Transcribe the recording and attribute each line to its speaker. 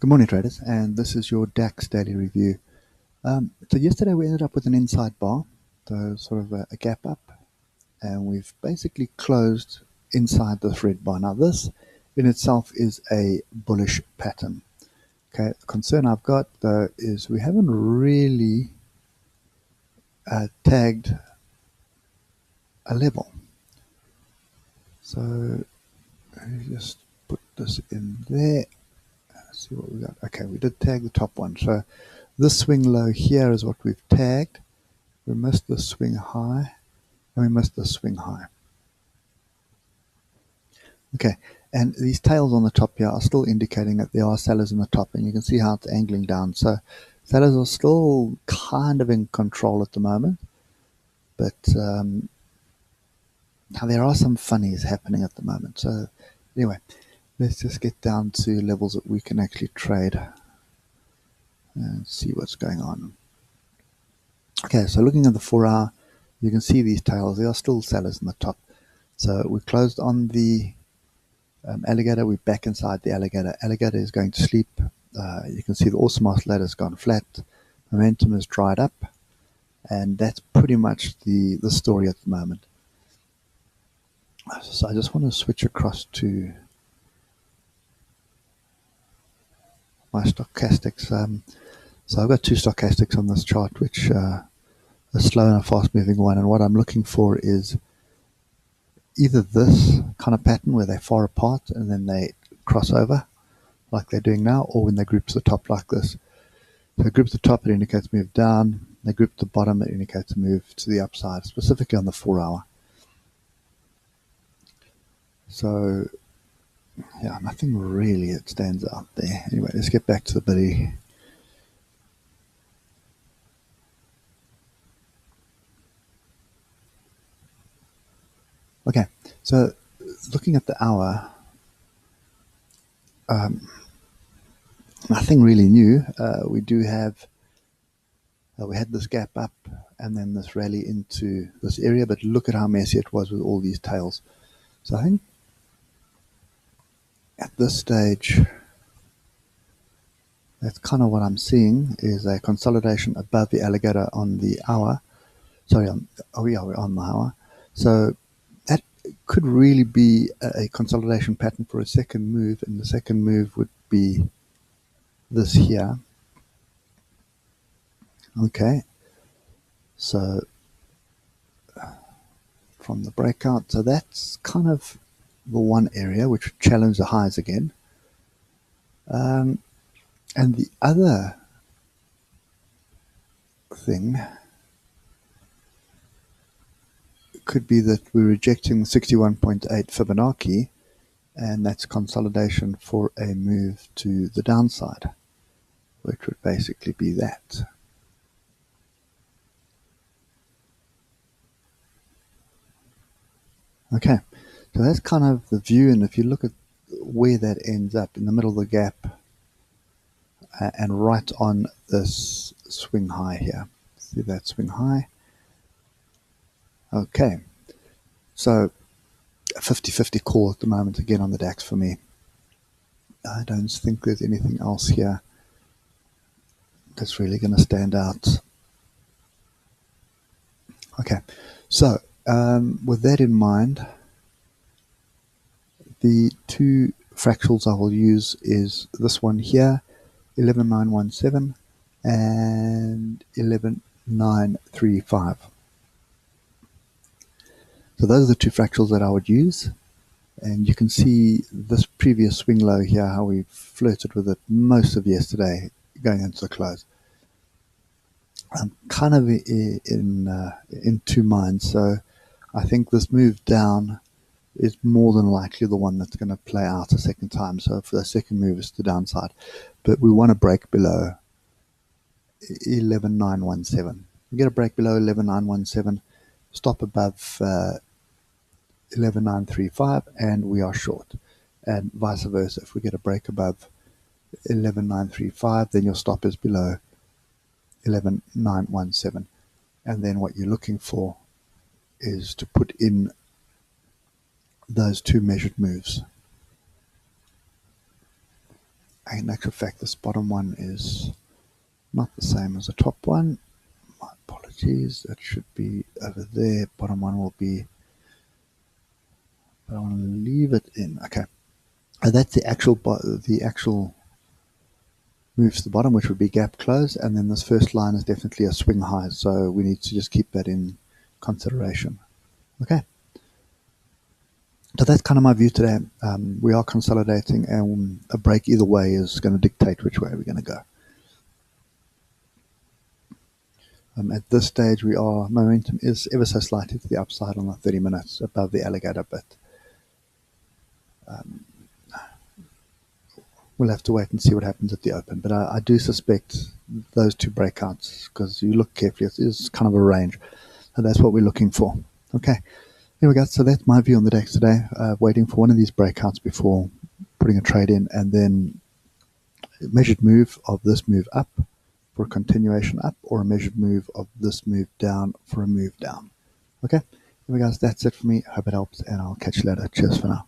Speaker 1: Good morning, traders, and this is your Dax daily review. So yesterday we ended up with an inside bar, so sort of a gap up, and we've basically closed inside this red bar. Now this in itself is a bullish pattern. Okay, the concern I've got though is we haven't really tagged a level. So let me just put this in there. Let's see what we got. Okay, we did tag the top one. So this swing low here is what we've tagged. We missed the swing high, and we missed the swing high. Okay, and these tails on the top here are still indicating that there are sellers in the top, and you can see how it's angling down. So sellers are still kind of in control at the moment, but now there are some funnies happening at the moment. So anyway, let's just get down to levels that we can actually trade and see what's going on. Okay, so looking at the 4 hour, you can see these tails. There are still sellers in the top. So we closed on the alligator. We're back inside the alligator. Alligator is going to sleep. You can see the awesome oscillator has gone flat. Momentum has dried up. And that's pretty much the story at the moment. So I just want to switch across to my stochastics. So I've got two stochastics on this chart, which a slow and a fast moving one, and what I'm looking for is either this kind of pattern where they're far apart and then they cross over like they're doing now, or when they group to the top like this. So group to the top, it indicates move down. They group to the bottom, it indicates a move to the upside, specifically on the 4 hour. So yeah, nothing really that stands out there. Anyway, let's get back to the biddy. Okay, so looking at the hour, nothing really new. We do have, we had this gap up and then this rally into this area, but look at how messy it was with all these tails. So I think at this stage, that's kind of what I'm seeing is a consolidation above the alligator on the hour. Sorry, we're on the hour. So that could really be a consolidation pattern for a second move, and the second move would be this here. Okay, so from the breakout, so that's kind of the one area which would challenge the highs again. And the other thing could be that we're rejecting 61.8 Fibonacci, and that's consolidation for a move to the downside, which would basically be that. Okay, so that's kind of the view, and if you look at where that ends up, in the middle of the gap and right on this swing high here. See that swing high? Okay, so a 50-50 call at the moment again on the DAX for me. I don't think there's anything else here that's really going to stand out. Okay, so with that in mind, the two fractals I will use is this one here, 11917 and 11935. So those are the two fractals that I would use, and you can see this previous swing low here, how we flirted with it most of yesterday going into the close. I'm kind of in two minds, so I think this move down is more than likely the one that's going to play out a second time. So for the second move is the downside, but we want to break below 11917. We get a break below 11917, stop above 11935, and we are short, and vice versa. If we get a break above 11935, then your stop is below 11917, and then what you're looking for is to put in those two measured moves. in actual fact, this bottom one is not the same as the top one. My apologies, that should be over there. Bottom one will be, but I want to leave it in. Okay, that's the actual move to the bottom, which would be gap close, and then this first line is definitely a swing high, so we need to just keep that in consideration. Okay, so that's kind of my view today. We are consolidating, and a break either way is going to dictate which way we're going to go. At this stage, momentum is ever so slightly to the upside on the 30 minutes above the alligator, but we'll have to wait and see what happens at the open. But I do suspect those two breakouts, because you look carefully, it is kind of a range. So that's what we're looking for. Okay, here we go. So that's my view on the DAX today. Waiting for one of these breakouts before putting a trade in, and then a measured move of this move up for a continuation up, or a measured move of this move down for a move down. Okay, here we go. That's it for me. Hope it helps, and I'll catch you later. Cheers for now.